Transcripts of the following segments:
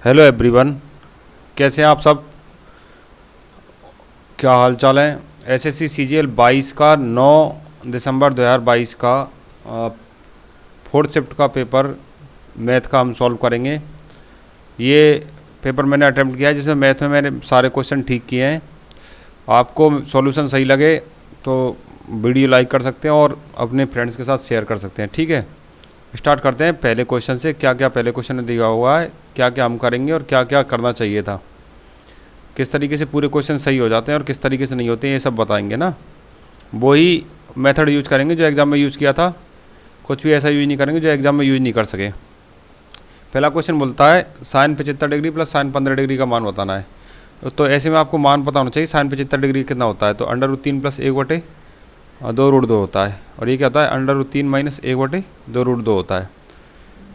Hello everyone, कैसे हैं आप सब? क्या हाल चाल है? एसएससी सीजीएल 22 का 9 दिसंबर 2022 का फोर्थ शिफ्ट का पेपर मैथ का हम सॉल्व करेंगे। ये पेपर मैंने अटेम्प्ट किया है जिसमें मैथ में मैंने सारे क्वेश्चन ठीक किए हैं। आपको सॉल्यूशन सही लगे तो वीडियो लाइक कर सकते हैं और अपने फ्रेंड्स के साथ शेयर कर सकते हैं। ठीक है, स्टार्ट करते हैं पहले क्वेश्चन से। क्या क्या पहले क्वेश्चन में दिया हुआ है, क्या क्या हम करेंगे और क्या क्या करना चाहिए था, किस तरीके से पूरे क्वेश्चन सही हो जाते हैं और किस तरीके से नहीं होते हैं, ये सब बताएंगे ना। वही मेथड यूज करेंगे जो एग्ज़ाम में यूज़ किया था, कुछ भी ऐसा यूज नहीं करेंगे जो एग्ज़ाम में यूज नहीं कर सके। पहला क्वेश्चन बोलता है sine 75 degree plus sine 15 degree का मान बताना है। तो ऐसे में आपको मान पता होना चाहिए। साइन 75 डिग्री कितना होता है, तो √3 + 1/2√2 होता है। और ये क्या होता है, √3 - 1/2√2 होता है।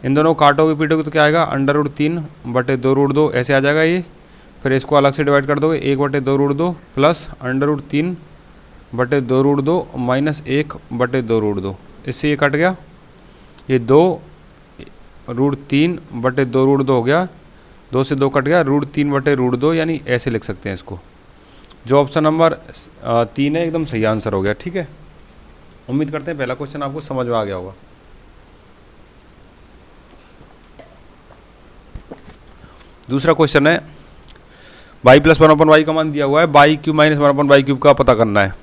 इन दोनों काटोगे पीटोगे तो क्या आएगा, √3/2√2 ऐसे आ जाएगा ये। फिर इसको अलग से डिवाइड कर दोगे, 1/2√2 प्लस √3/2√2 माइनस 1/2√2। इससे ये कट गया, ये 2√3/2√2 हो गया, 2 से 2 कट गया, √3/√2, यानी ऐसे लिख सकते हैं इसको। जो ऑप्शन नंबर 3 है एकदम सही आंसर हो गया। ठीक है, उम्मीद करते हैं पहला क्वेश्चन आपको समझ में आ गया होगा। दूसरा क्वेश्चन है y + 1/y का मान दिया हुआ है, y³ - 1/y³ का पता करना है।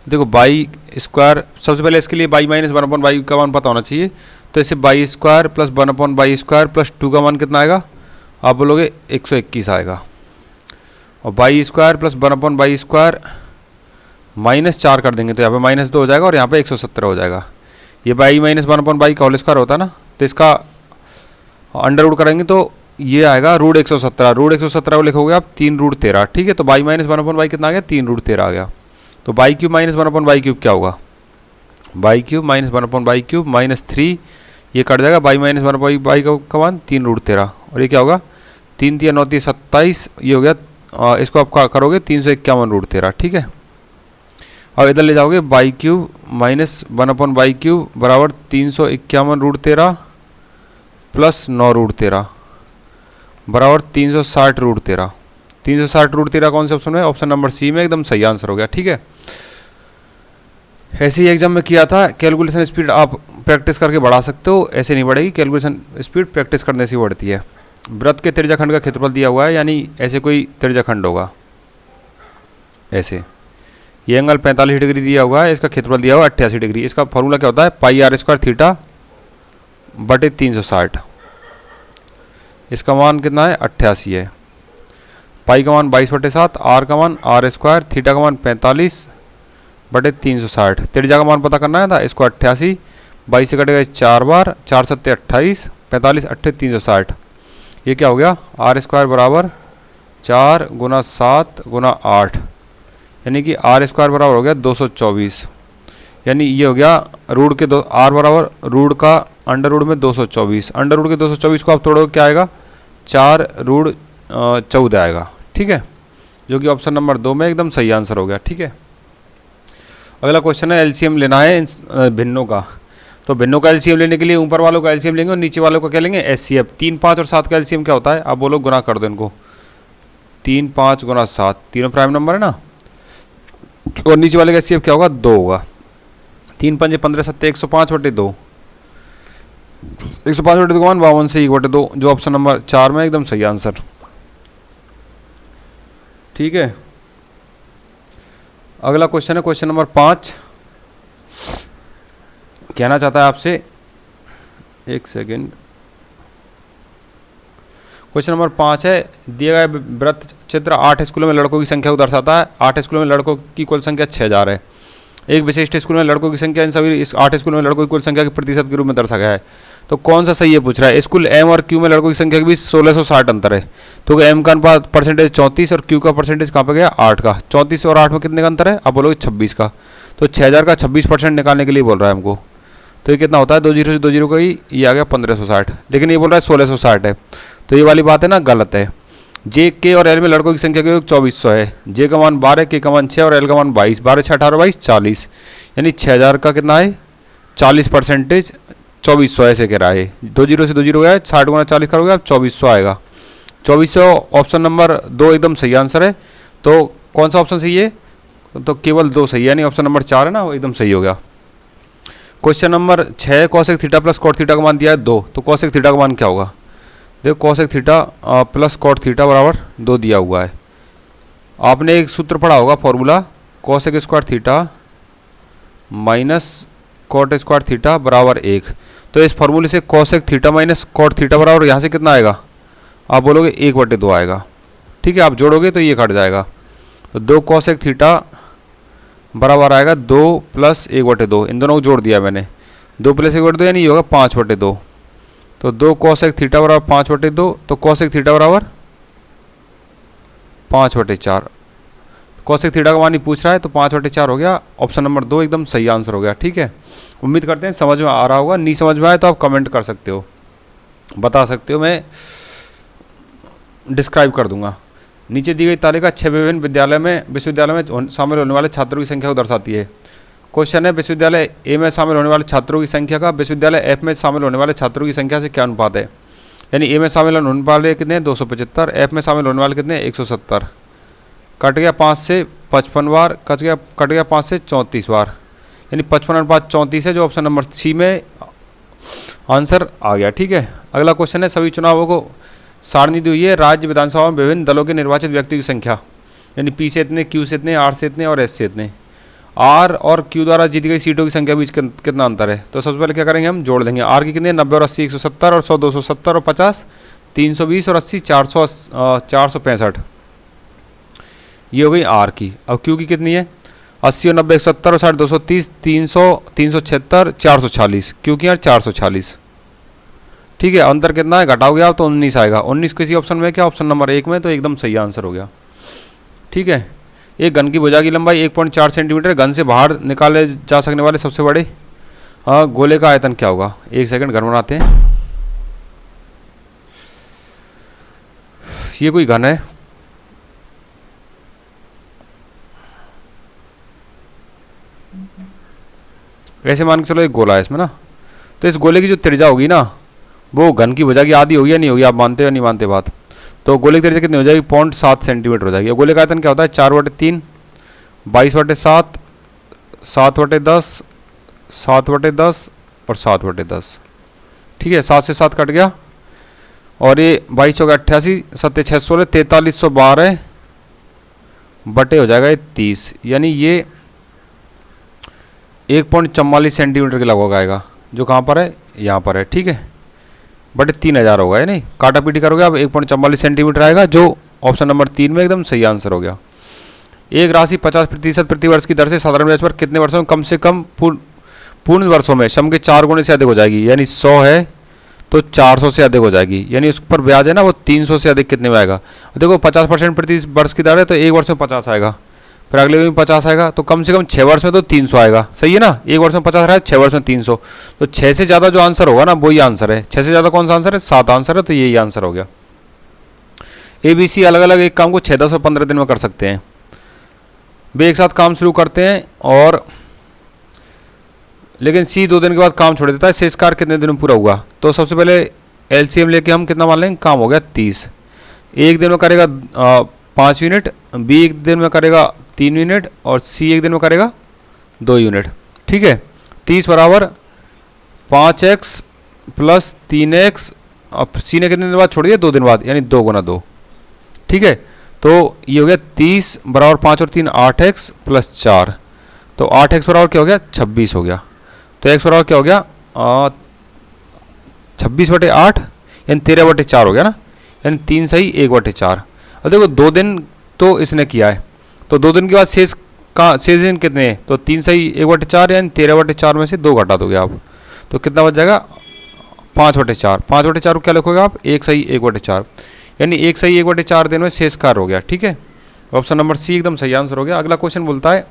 देखो y², सबसे पहले इसके लिए y - 1/y का मान पता होना चाहिए। तो इसे y² + 1/y² + 2 का मान कितना आएगा, आप बोलोगे 121 आएगा। और y² + 1/y² -4 कर देंगे तो यहाँ पे -2 हो जाएगा और यहाँ पे 117 हो जाएगा। ये y - 1/y का होल स्क्वायर होता है ना, तो इसका अंडर रूट करेंगे तो ये आएगा √117। √117 को लिखोगे आप 3√13। ठीक है, तो y - 1/y कितना आ गया, 3√13 आ गया। तो y³ - 1/y³ क्या होगा, y³ - 1/y³ -3, ये कट जाएगा। y - 1/y का मान 3√13 और ये क्या होगा, 3 × 3 = 9 × 27, ये हो गया। इसको आप क्या करोगे, 351√13। ठीक है, अब इधर ले जाओगे, y³ - 1/y³ बराबर 351√13 प्लस 9√13 बराबर 360√13। 360√13 कौन से ऑप्शन में, ऑप्शन नंबर सी में, एकदम सही आंसर हो गया। ठीक है, ऐसे ही एग्जाम में किया था। कैलकुलेशन स्पीड आप प्रैक्टिस करके बढ़ा सकते हो, ऐसे नहीं बढ़ेगी। कैलकुलेशन स्पीड प्रैक्टिस करने से बढ़ती है। वृत्त के त्रिज्याखंड का क्षेत्रफल दिया हुआ है, यानी ऐसे कोई त्रिज्याखंड होगा, ऐसे ये एंगल 45 डिग्री दिया हुआ है, इसका क्षेत्रफल दिया हुआ है 88 डिग्री। इसका फॉर्मूला क्या होता है, πr² θ/ 360। इसका मान कितना है, 88 है। पाई का मान 22/7, आर का मान r², थीटा का मान 45/360। त्रिज्या का मान पता करना है था, इसको 88, 22 से कटेगा 4 बार, 4 × 7 = 28, 45 × 8 = 360। ये क्या हो गया, r² बराबर 4 × 7 × 8, यानी कि r² बराबर हो गया 224। यानी ये हो गया रूट के r बराबर रूट का अंडर रूट में 224। अंडर रूट के 224 को आप तोड़ोगे क्या आएगा, 4√14 आएगा। ठीक है, जो कि ऑप्शन नंबर 2 में एकदम सही आंसर हो गया। ठीक है, अगला क्वेश्चन है एलसीएम लेना है भिन्नों का। तो भिन्नों का एलसीएम लेने के लिए ऊपर वालों का एलसीएम लेंगे और नीचे वालों का क्या लेंगे, एचसीएफ। 3, 5 और 7 का एलसीएम क्या होता है, आप बोलो गुना कर दो इनको। 3, 5 × 7, तीनों प्राइम नंबर है ना। और नीचे वाले का एचसीएफ क्या होगा, 2 होगा। 3 × 5 = 15, 7 = 105/2, 105/2 का मान 52 से 1/2, जो ऑप्शन नंबर 4 में एकदम सही आंसर। ठीक है, अगला क्वेश्चन है क्वेश्चन नंबर 5। कहना चाहता है आपसे, एक सेकेंड। क्वेश्चन नंबर 5 है, दिए गए वृत्त चित्र 8 स्कूलों में लड़कों की संख्या को दर्शाता है। 8 स्कूलों में लड़कों की कुल संख्या 6000 है। एक विशिष्ट स्कूल में लड़कों की संख्या इन सभी इस 8 स्कूलों में लड़कों की कुल संख्या के प्रतिशत के रूप में दर्शाया गया है। तो कौन सा सही है पूछ रहा है। स्कूल एम और क्यू में लड़कों की संख्या के बीच 1660 अंतर है। तो एम का परसेंटेज 34 और क्यू का परसेंटेज कहाँ पे गया, 8 का। 34 और 8 में कितने का अंतर है, आप बोलोगे 26 का। तो 6000 का 26% निकालने के लिए बोल रहा है हमको। तो ये कितना होता है, 20 से 20 का ही ये आ गया 1560, लेकिन ये बोल रहा है 1660 है। तो ये वाली बात है ना, गलत है। जे के और एल में लड़कों की संख्या का योग 2400 है। जे का मान 12, के का मान 6 और एल का मान 22। 12 6 18 22 40, यानी 6000 का कितना है 40%, 2400 ऐसे कह रहा है। 2 जीरो से 2 जीरो गया, 60 गुना 40 करोगे आप 2400 आएगा। 2400 ऑप्शन नंबर 2 एकदम सही आंसर है। तो कौन सा ऑप्शन सही है? तो केवल 2 सही है, नहीं ऑप्शन नंबर 4 है ना, वो एकदम सही हो गया। Question number 6, cosec theta plus cot theta का मान दिया है 2, तो कॉसेक थीटा का मान क्या होगा? देखो cosec theta plus cot theta बराबर 2 दिया हुआ है। आपने एक सूत्र पढ़ा होगा formula, cosec square theta minus cot square theta बराबर 1। तो इस फॉर्मूले से cosec theta minus cot theta बराबर यहाँ से कितना आएगा? आप बोलोगे 1/2 आएगा। ठीक है, आप जोड़ोगे तो ये कट जाएगा। तो 2 कॉसेक थीटा बराबर आएगा 2 प्लस 1/2। इन दोनों को जोड़ दिया मैंने, 2 प्लस 1/2 यानी ये होगा 5/2। तो 2 कॉसेक थीटा बराबर 5/2, तो कॉसेक थीटा बराबर 5/4। कॉसेक थीटा का मान ही पूछ रहा है, तो 5/4 हो गया। ऑप्शन नंबर 2 एकदम सही आंसर हो गया। ठीक है, उम्मीद करते हैं समझ में आ रहा होगा। नहीं समझ में आए तो आप कमेंट कर सकते हो, बता सकते हो, मैं डिस्क्राइब कर दूंगा। नीचे दी गई तालिका 6 विभिन्न विश्वविद्यालय में शामिल होने वाले छात्रों की संख्या को दर्शाती है। क्वेश्चन है, विश्वविद्यालय ए में शामिल होने वाले छात्रों की संख्या का विश्वविद्यालय एफ में शामिल होने वाले छात्रों की संख्या से क्या अनुपात है? यानी ए में शामिल होने वाले कितने? 275, एफ में शामिल होने वाले कितने? 170। कट गया 5 से 55 बार, कट गया 5 से 34 बार, यानी 55/34 है, जो ऑप्शन नंबर सी में आंसर आ गया। ठीक है, अगला क्वेश्चन है, सभी चुनावों को सारणी दी हुई है राज्य विधानसभा में विभिन्न दलों के निर्वाचित व्यक्तियों की संख्या, यानी पी से इतने, क्यू से इतने, आर से इतने और एस से इतने। आर और क्यू द्वारा जीती गई सीटों की संख्या बीच कितना अंतर है? तो सबसे पहले क्या करेंगे, हम जोड़ देंगे। आर की कितने? 90 और 80 170 और 100 270 और 50 320 और 80 465। ये हो गई आर की। अब क्यू की कितनी है? 80 और 90 170 और 60 230 300 376 440। क्यू की यार 440। ठीक है, अंतर कितना है? घटाओगे आप तो 19 आएगा। 19 किसी ऑप्शन में, क्या ऑप्शन नंबर 1 में, तो एकदम सही आंसर हो गया। ठीक है, एक घन की भुजा की लंबाई 1.4 सेंटीमीटर, घन से बाहर निकाले जा सकने वाले सबसे बड़े गोले का आयतन क्या होगा? 1 सेकंड, घन बनाते हैं। ये कोई घन है, ऐसे मान के चलो एक गोला है इसमें ना, तो इस गोले की जो त्रिज्या होगी ना, वो घन की भुजा की आधी होगी या नहीं होगी? आप मानते हो या नहीं मानते बात? तो गोले की त्रिज्या कितनी हो जाएगी? 0.7 सेंटीमीटर हो जाएगी। गोले का आयतन क्या होता है? 4/3 22/7 7/10 7/10 और 7/10। ठीक है, 7 से 7 कट गया, और ये 22 हो गया 88 7 6 16 4312 बटे हो जाएगा ये 30, यानी ये 1.44 सेंटीमीटर के लगभग आएगा, जो कहाँ पर है? यहाँ पर है। ठीक है, बटे 3000 होगा, है नहीं, काटा पीटी करोगे आप 1.44 सेंटीमीटर आएगा, जो ऑप्शन नंबर 3 में एकदम सही आंसर हो गया। एक राशि 50% प्रति वर्ष की दर से साधारण ब्याज पर कितने वर्षों में कम से कम पूर्ण वर्षों में सम के 4 गुने से अधिक हो जाएगी? यानी 100 है तो 400 से अधिक हो जाएगी, यानी उस पर ब्याज है ना वो 300 से अधिक कितने में आएगा? देखो 50% प्रति वर्ष की दर है तो एक वर्ष में 50 आएगा, फिर अगले में 50 आएगा, तो कम से कम 6 वर्ष में तो 300 आएगा। सही है ना, एक वर्ष में 50 रहा है, 6 वर्ष में 300, तो 6 से ज़्यादा जो आंसर होगा ना वही आंसर है। 6 से ज़्यादा कौन सा आंसर है? 7 आंसर है, तो यही आंसर हो गया। ABC अलग अलग एक काम को 6, 10 और 15 दिन में कर सकते हैं। वे एक साथ काम शुरू करते हैं और लेकिन C 2 दिन के बाद काम छोड़ देता है, शेष कार्य कितने दिन में पूरा हुआ? तो सबसे पहले LCM लेके हम कितना मान लेंगे? काम हो गया 30। एक दिन में करेगा 5 यूनिट, B एक दिन में करेगा 3 यूनिट और C एक दिन में करेगा 2 यूनिट। ठीक है, 30 बराबर 5x प्लस 3x, अब C ने कितने दिन बाद छोड़ दिया? 2 दिन बाद, यानी 2 गुना 2। ठीक है, तो ये हो गया 30 बराबर 5 और 3 8x प्लस 4, तो 8x बराबर क्या हो गया? 26 हो गया। तो x बराबर क्या हो गया? 26/8 यानी 13/4 हो गया ना, यानी 3 सही 1/4। अब देखो 2 दिन तो इसने किया है, तो 2 दिन के बाद शेष दिन कितने हैं? तो 3 सही 1/4 यानी 13/4 में से 2 घटा दोगे आप, तो कितना बच जाएगा? 5/4। 5/4 को क्या लिखोगे आप? 1 सही 1/4, यानी 1 सही 1/4 दिन में शेष कार्य हो गया। ठीक है, ऑप्शन नंबर C एकदम सही आंसर हो गया। अगला क्वेश्चन बोलता है,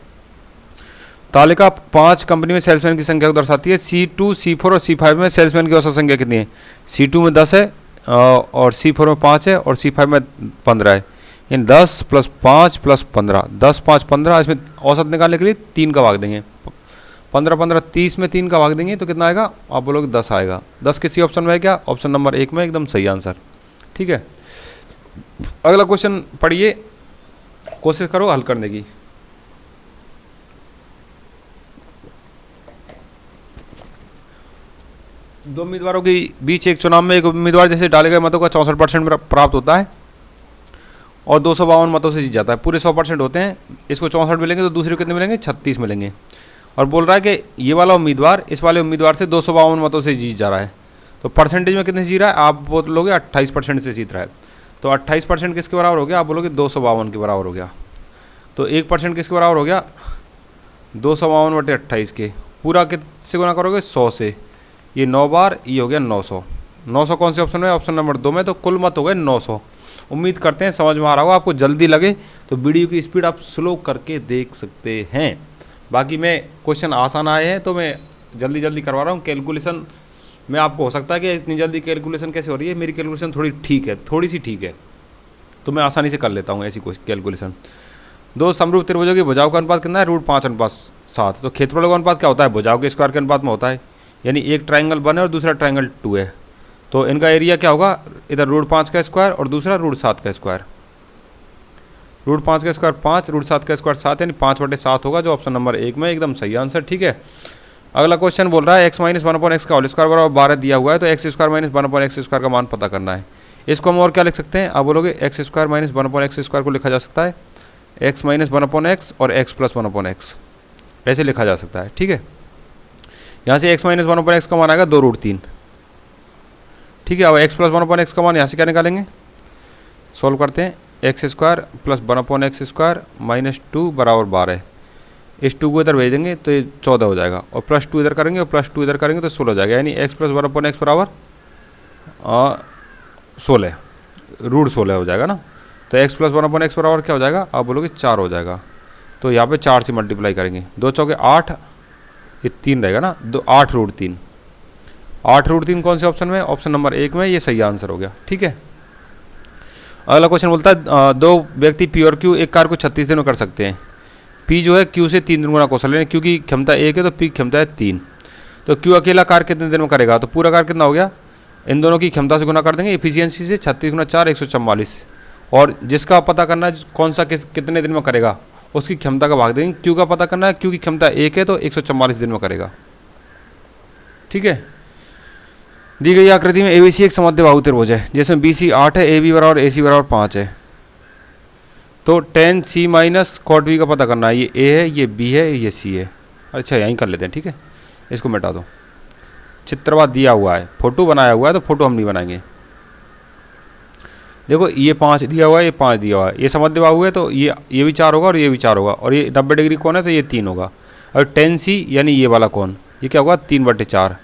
तालिका 5 कंपनी में सेल्समैन की संख्या को दर्शाती है। C2 C4 और C5 में सेल्समैन की औसत संख्या कितनी है? C2 में 10 है और C4 में 5 है और C5 में 15 है, यानी 10 + 5 + 15, 10 5 15। इसमें औसत निकालने के लिए 3 का भाग देंगे, 15 15 30 में 3 का भाग देंगे तो कितना आएगा, आप बोलोगे 10 आएगा। 10 किसी ऑप्शन में है क्या, ऑप्शन नंबर 1 में एकदम सही आंसर। ठीक है, अगला क्वेश्चन पढ़िए, कोशिश करो हल करने की। दो उम्मीदवारों के बीच एक चुनाव में एक उम्मीदवार जैसे डाले गए मतों का 64% प्राप्त होता है और 252 मतों से जीत जाता है। पूरे 100% होते हैं, इसको 64 मिलेंगे तो दूसरे को कितने मिलेंगे, 36 मिलेंगे। और बोल रहा है कि ये वाला उम्मीदवार इस वाले उम्मीदवार से 252 मतों से जीत जा रहा है, तो परसेंटेज में कितने से जीत रहा है, आप बोलोगे 28% से जीत रहा है। तो 28% किसके बराबर हो गया, आप बोलोगे 252 के बराबर हो गया। तो 1% किसके बराबर हो गया, 252/28 के। पूरा किससे गुना करोगे, 100 से। ये 9 बार, ये हो गया 900। 900 कौन से ऑप्शन में, ऑप्शन नंबर 2 में। तो कुल मत हो गए 900। उम्मीद करते हैं समझ में आ रहा होगा। आपको जल्दी लगे तो वीडियो की स्पीड आप स्लो करके देख सकते हैं। बाकी मैं क्वेश्चन आसान आए हैं तो मैं जल्दी जल्दी करवा रहा हूँ। कैलकुलेशन में आपको हो सकता है कि इतनी जल्दी कैलकुलेशन कैसे हो रही है, मेरी कैलकुलेशन थोड़ी ठीक है, थोड़ी सी ठीक है, तो मैं आसानी से कर लेता हूँ ऐसी कैलकुलेशन। दो समरूप त्रिभुजों की भुजाओं का अनुपात कितना है, √5:7। तो क्षेत्रफल का अनुपात क्या होता है, भुजाओं के स्क्वायर के अनुपात में होता है। यानी एक ट्राइंगल 1 है और दूसरा ट्राइंगल 2 है, तो इनका एरिया क्या होगा, इधर √5 का स्क्वायर और दूसरा √7 का स्क्वायर। √5 का स्क्वायर 5, √7 का स्क्वायर 7, यानी 5/7 होगा, जो ऑप्शन नंबर 1 में एकदम सही आंसर। ठीक है, अगला क्वेश्चन बोल रहा है x - 1/x का होल स्क्वायर बराबर 12 दिया हुआ है, तो x² - 1/x² का मान पता करना है। इसको हम और क्या लिख सकते हैं, आप बोलोगे x² - 1/x² को लिखा जा सकता है x - 1/x और x + 1/x, ऐसे लिखा जा सकता है। ठीक है, यहाँ से x - 1/x का मान आएगा 2√3। ठीक है, अब x + 1/x का मान यहाँ से क्या निकालेंगे, सॉल्व करते हैं। x² + 1/x² - 2 बराबर 12। इस 2 को इधर भेज देंगे तो ये 14 हो जाएगा, और +2 इधर करेंगे और +2 इधर करेंगे तो 16 हो जाएगा। यानी x + 1/x बराबर 16, √16 हो जाएगा ना। तो x + 1/x बराबर क्या हो जाएगा, आप बोलोगे 4 हो जाएगा। तो यहाँ पे 4 से मल्टीप्लाई करेंगे, 2 चौके 8, ये 3 रहेगा ना, 8√3। 8√3 कौन से ऑप्शन में, ऑप्शन नंबर 1 में, ये सही आंसर हो गया। ठीक है, अगला क्वेश्चन बोलता है दो व्यक्ति P और Q एक कार को 36 दिन में कर सकते हैं। P जो है Q से 3 दिन गुना कौशल है, Q की क्षमता 1 है तो P की क्षमता है 3। तो Q अकेला कार कितने दिन में करेगा, तो पूरा कार कितना हो गया, इन दोनों की क्षमता से गुना कर देंगे, एफिशिएंसी से। 36 × 4 144, और जिसका पता करना है कौन सा कितने दिन में करेगा, उसकी क्षमता का भाग देंगे। Q का पता करना है, Q की क्षमता 1 है तो 144 दिन में करेगा। ठीक है, दी गई आकृति में ABC एक समद्विबाहु त्रिभुज है जिसमें BC 8 है, AB बराबर AC बराबर 5 है। तो tan C - cot B का पता करना है। ये A है, ये B है, ये C है। अच्छा, यहीं कर लेते हैं। ठीक है, इसको मिटा दो। चित्रवाद दिया हुआ है, फोटो बनाया हुआ है, तो फोटो हम नहीं बनाएंगे। देखो, ये 5 दिया हुआ है, ये 5 दिया हुआ है, ये समद्विबाहु है तो ये भी 4 होगा और ये भी 4 होगा, और ये 90 डिग्री कौन है तो ये 3 होगा। और tan C यानी ये वाला कौन, ये क्या होगा, 3/4।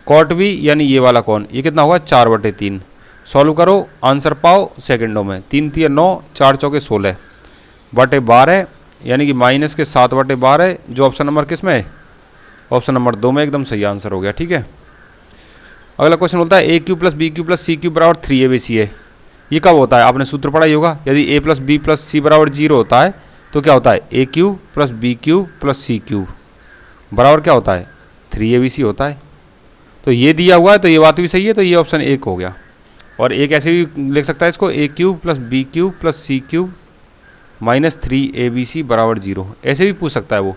कॉट B यानी ये वाला कौन, ये कितना होगा, 4/3। सॉल्व करो, आंसर पाओ सेकंडों में। 3 × 9, 4 चौके 16 /12, यानी कि -7/12, जो ऑप्शन नंबर किस में है, ऑप्शन नंबर 2 में एकदम सही आंसर हो गया। ठीक है, अगला क्वेश्चन बोलता है AQ + BQ + CQ बराबर 3ABC है। ये कब होता है, आपने सूत्र पढ़ा ही होगा। यदि A + B + C बराबर 0 होता है तो क्या होता है, AQ + BQ + CQ बराबर क्या होता है, 3ABC होता है। तो ये दिया हुआ है तो ये बात भी सही है, तो ये ऑप्शन 1 हो गया। और एक ऐसे भी लिख सकता है इसको, AQ + BQ + CQ - 3ABC बराबर 0, ऐसे भी पूछ सकता है वो।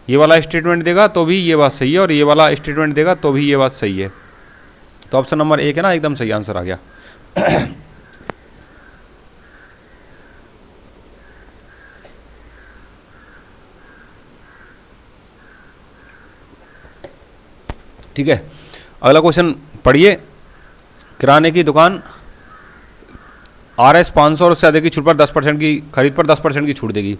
ये वाला स्टेटमेंट देगा तो भी ये बात सही है, और ये वाला स्टेटमेंट देगा तो भी ये बात सही है। तो ऑप्शन नंबर 1 है ना, एकदम सही आंसर आ गया। ठीक है, अगला क्वेश्चन पढ़िए। किराने की दुकान RS 500 और उससे अधिक की छूट पर 10% की खरीद पर 10% की छूट देगी।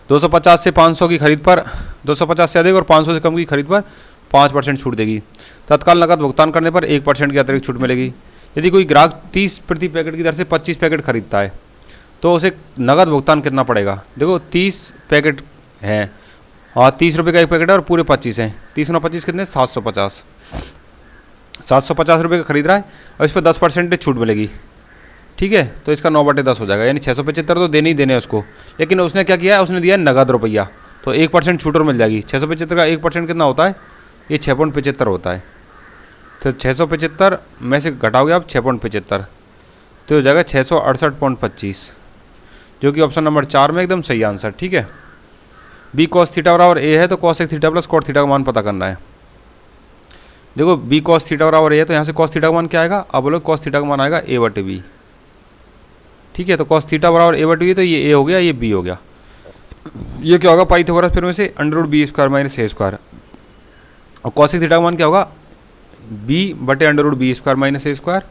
250 से 500 की खरीद पर 250 से अधिक और 500 से कम की खरीद पर 5% छूट देगी। तत्काल नकद भुगतान करने पर 1% की अतिरिक्त छूट मिलेगी। यदि कोई ग्राहक 30 प्रति पैकेट की दर से 25 पैकेट खरीदता है तो उसे नकद भुगतान कितना पड़ेगा। देखो, 30 पैकेट हैं और 30 रुपये का एक पैकेट है और पूरे 25 हैं। 30 × 25 कितने, 750। 750 रुपये का खरीद रहा है और इस पर 10% छूट मिलेगी। ठीक है, तो इसका 9/10 हो जाएगा, यानी 675 तो देने ही देने उसको। लेकिन उसने क्या किया है, उसने दिया है नगद रुपया तो 1% छूट और मिल जाएगी। 675 का 1% कितना होता है, ये 6.75 होता है। तो 675 में से घटाओगे आप 6.75 तो हो जाएगा 668.25, जो कि ऑप्शन नंबर 4 में एकदम सही आंसर। ठीक है, बी कॉस थीटा बराबर ए है तो कॉस एक थीटा प्लस कॉट थीटा का मान पता करना है। देखो बी कॉस थीटा बराबर ए है तो यहाँ से कॉस थीटा का मान क्या आएगा, अब बोलो कॉस थीटा का मान आएगा ए बटे बी। ठीक है, तो कॉस थीटा बराबर ए बटे बी, तो ये ए हो गया, ये बी हो गया। ये क्या होगा, पाइथागोरस फिर में से under root B square minus A square, और कॉसिक थीटा का मान क्या होगा, बी बटे under root B square minus A square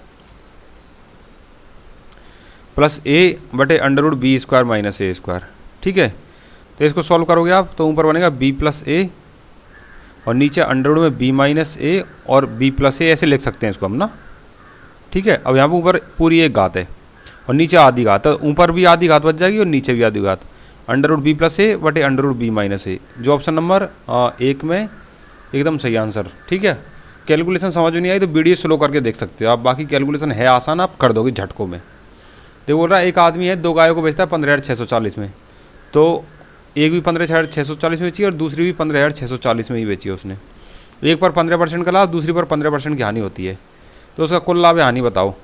plus A बटे under root B square minus A square. ठीक है, तो इसको सॉल्व करोगे आप तो ऊपर बनेगा बी प्लस ए और नीचे अंडर रूट में बी माइनस ए और बी प्लस ए, ऐसे लिख सकते हैं इसको हम ना। ठीक है, अब यहाँ पर ऊपर पूरी एक घात है और नीचे आधी घात, तो ऊपर भी आधी घात बच जाएगी और नीचे भी आधी घात, under root B plus A बटे अंडर रूट बी माइनस ए, जो ऑप्शन नंबर 1 में एकदम सही आंसर। ठीक है, कैलकुलेशन समझ में नहीं आई तो वीडियो स्लो करके देख सकते हो आप, बाकी कैलकुलेशन है आसान, आप कर दोगे झटकों में। देखो बोल रहा है एक आदमी है 2 गायों को बेचता है 15,640 में, तो एक भी 15,640 में बेची और दूसरी भी 15,640 में ही बेची है उसने। एक पर 15% का लाभ, दूसरी पर 15% की हानि होती है, तो उसका कुल लाभ या हानि बताओ।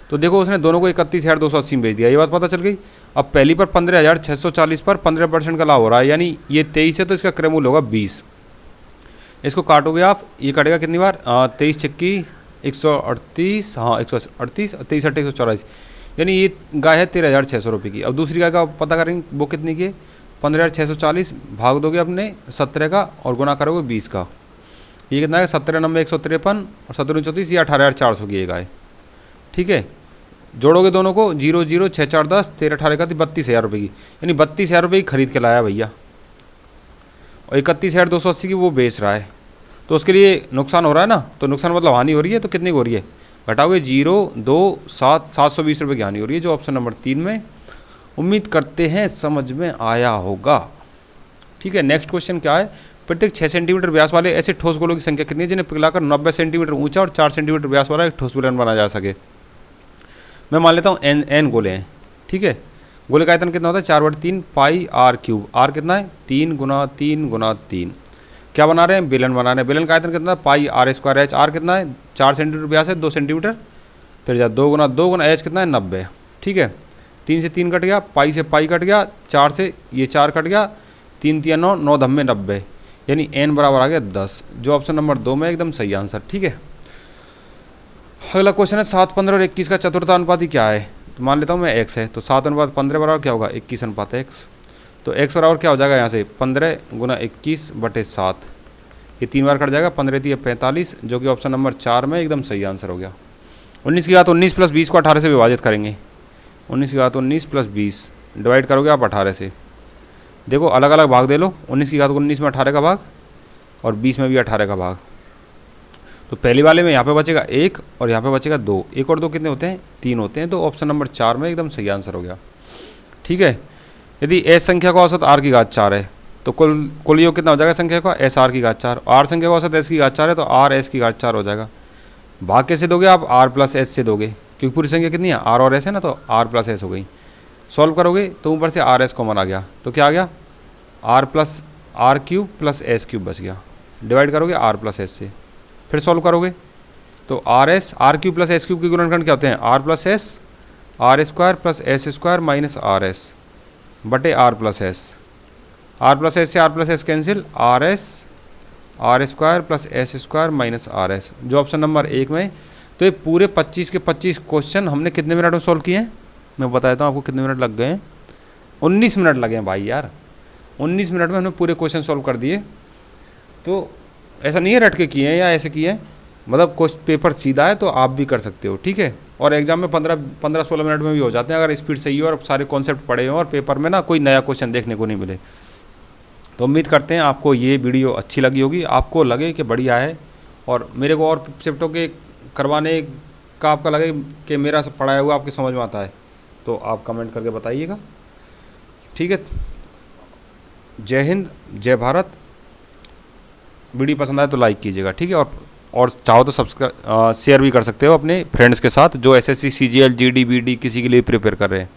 तो देखो उसने दोनों को 31,280 में बेच दिया, ये बात पता चल गई। अब पहली पर 15,640 पर 15% का लाभ हो रहा है, यानी ये 23 है तो इसका क्रय मूल्य होगा 20। इसको काटोगे आप, ये कटेगा कितनी बार, 23 छक्की 138, हाँ 138, 23 अट्ठे 144, यानी ये गाय है 13,600 रुपये की। अब दूसरी गाय का पता करेंगे वो कितनी की है, 15,640 भाग दोगे अपने 17 का और गुना करोगे 20 का, ये कितना है 17 9 153 और 17 34, ये 18,400 की है गाय। ठीक है, जोड़ोगे दोनों को 0 0 6 4 10 13 18 का 32,000 रुपये की, यानी 32,000 रुपये की खरीद के लाया भैया, और 31,280 की वो बेच रहा है, तो उसके लिए नुकसान हो रहा है ना। तो नुकसान मतलब हानि हो रही है, तो कितनी हो रही है, घटाओगे 0 2 7 720 रुपये की हानि हो रही है, जो ऑप्शन नंबर 3 में। उम्मीद करते हैं समझ में आया होगा। ठीक है, नेक्स्ट क्वेश्चन क्या है, प्रत्येक 6 सेंटीमीटर व्यास वाले ऐसे ठोस गोलों की संख्या कितनी है जिन्हें पिघलाकर 90 सेंटीमीटर ऊंचा और 4 सेंटीमीटर व्यास वाला एक ठोस बेलन बनाया जा सके। मैं मान लेता हूँ n गोले हैं। ठीक है, गोले का आयतन कितना होता है, 4/3 पाई r क्यूब, r कितना है 3 गुना 3 गुना 3, क्या बना रहे हैं, बेलन बना रहे हैं। बेलन का आयतन कितना है, पाई r स्क्वायर, h r कितना है 4 सेंटीमीटर व्यास है, 2 सेंटीमीटर, त्रिज्या 2 गुना h कितना है 90। ठीक है, 3 से 3 कट गया, पाई से पाई कट गया, 4 से ये 4 कट गया, 3 3 9 9 धम्मे 90, यानी n बराबर आ गया 10, जो ऑप्शन नंबर 2 में एकदम सही आंसर। ठीक है, अगला क्वेश्चन है 7 15 और 21 का चतुर्थानुपाती क्या है। तो मान लेता हूँ मैं x है, तो 7/15 बराबर क्या होगा 21/x, तो x बराबर क्या हो जाएगा यहाँ से 15 गुना 21 बटे 7, ये 3 बार कट जाएगा, 15 3 45, जो कि ऑप्शन नंबर 4 में एकदम सही आंसर हो गया। 19 की घात 19 प्लस 20 को 18 से विभाजित करेंगे, 19 की घात 19 प्लस 20 डिवाइड करोगे आप 18 से। देखो अलग अलग भाग दे लो, 19 की घात 19 में 18 का भाग और 20 में भी 18 का भाग, तो पहले वाले में यहाँ पे बचेगा 1 और यहाँ पे बचेगा 2, 1 और 2 कितने होते हैं 3 होते हैं, तो ऑप्शन नंबर 4 में एकदम सही आंसर हो गया। ठीक है, यदि एस संख्या का औसत r की घात 4 है तो कुल योग कितना हो जाएगा संख्या का, एस r की घात 4, r संख्या का औसत s की घात 4 है तो r s की घात 4 हो जाएगा। भाग कैसे दोगे आप, r प्लस s से दोगे, क्योंकि पूरी संख्या कितनी है r और s है ना, तो r प्लस s हो गई। सॉल्व करोगे तो ऊपर से r s कॉमन आ गया, तो क्या आ गया r plus r cube plus s cube बच गया, डिवाइड करोगे r प्लस s से, फिर सॉल्व करोगे तो R S R cube plus S cube के गुणनखंड क्या होते हैं, R plus S R square plus S square minus R S बटे आर प्लस एस से R plus S cancel, R S R square plus S square minus R S, जो option number 1 में। तो ये पूरे 25 के 25 क्वेश्चन हमने कितने मिनट में सॉल्व किए हैं, मैं बता देता हूँ आपको कितने मिनट लग गए हैं, 19 मिनट लगे हैं भाई यार, 19 मिनट में हमने पूरे क्वेश्चन सॉल्व कर दिए। तो ऐसा नहीं है रट के किए हैं या ऐसे किए हैं, मतलब क्वेश्चन पेपर सीधा है तो आप भी कर सकते हो। ठीक है, और एग्जाम में 15-16 मिनट में भी हो जाते हैं अगर स्पीड सही हो और सारे कॉन्सेप्ट पढ़े हो और पेपर में ना कोई नया क्वेश्चन देखने को नहीं मिले। तो उम्मीद करते हैं आपको ये वीडियो अच्छी लगी होगी, आपको लगे कि बढ़िया है और मेरे को और सब्जेक्टों के करवाने का आपका लगे कि मेरा सब पढ़ाया हुआ आपकी समझ में आता है, तो आप कमेंट करके बताइएगा। ठीक है, जय हिंद जय भारत। वीडियो पसंद आए तो लाइक कीजिएगा। ठीक है, और चाहो तो सब्सक्राइब शेयर भी कर सकते हो अपने फ्रेंड्स के साथ जो SSC CGL GD BD किसी के लिए प्रिपेयर कर रहे हैं।